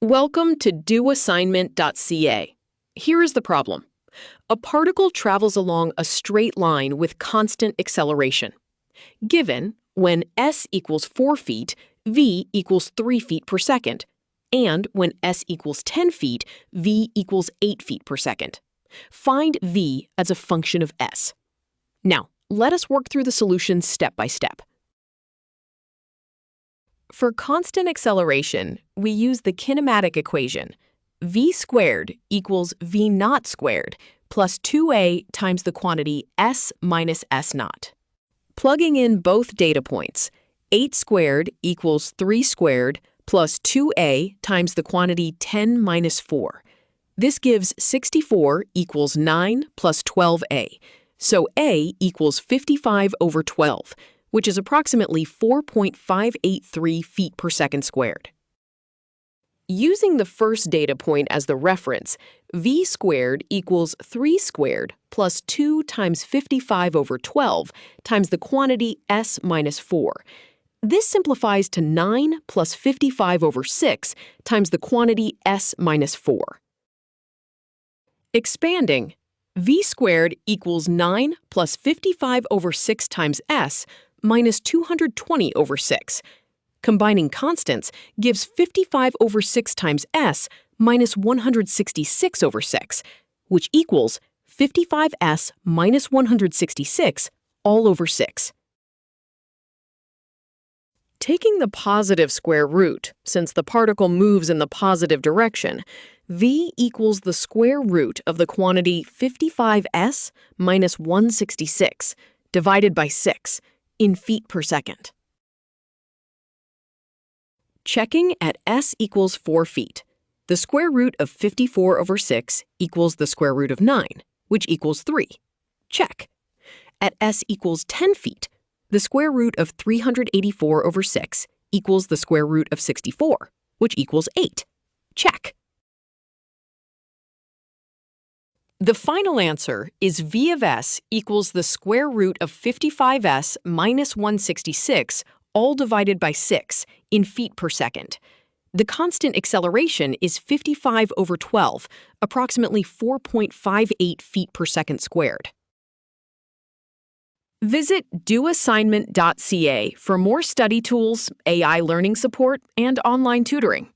Welcome to doassignment-ca. Here is the problem. A particle travels along a straight line with constant acceleration. Given, when s equals 4 feet, v equals 3 feet per second, and when s equals 10 feet, v equals 8 feet per second. Find v as a function of s. Now, let us work through the solution step by step. For constant acceleration, we use the kinematic equation. V squared equals v naught squared plus 2a times the quantity s minus s naught. Plugging in both data points, 8 squared equals 3 squared plus 2a times the quantity 10 minus 4. This gives 64 equals 9 plus 12a. So a equals 55 over 12, which is approximately 4.583 feet per second squared. Using the first data point as the reference, v squared equals 3 squared plus 2 times 55 over 12 times the quantity s minus 4. This simplifies to 9 plus 55 over 6 times the quantity s minus 4. Expanding, v squared equals 9 plus 55 over 6 times s minus 220 over 6. Combining constants gives 55 over 6 times s minus 166 over 6, which equals 55s minus 166 all over 6. Taking the positive square root, since the particle moves in the positive direction, v equals the square root of the quantity 55s minus 166 divided by 6 in feet per second. Checking at s equals 4 feet. The square root of 54 over 6 equals the square root of 9, which equals 3. Check. At s equals 10 feet, the square root of 384 over 6 equals the square root of 64, which equals 8. Check. The final answer is v of s equals the square root of 55s minus 166 all divided by 6 in feet per second. The constant acceleration is 55 over 12, approximately 4.58 feet per second squared. Visit doassignment.ca for more study tools, AI learning support, and online tutoring.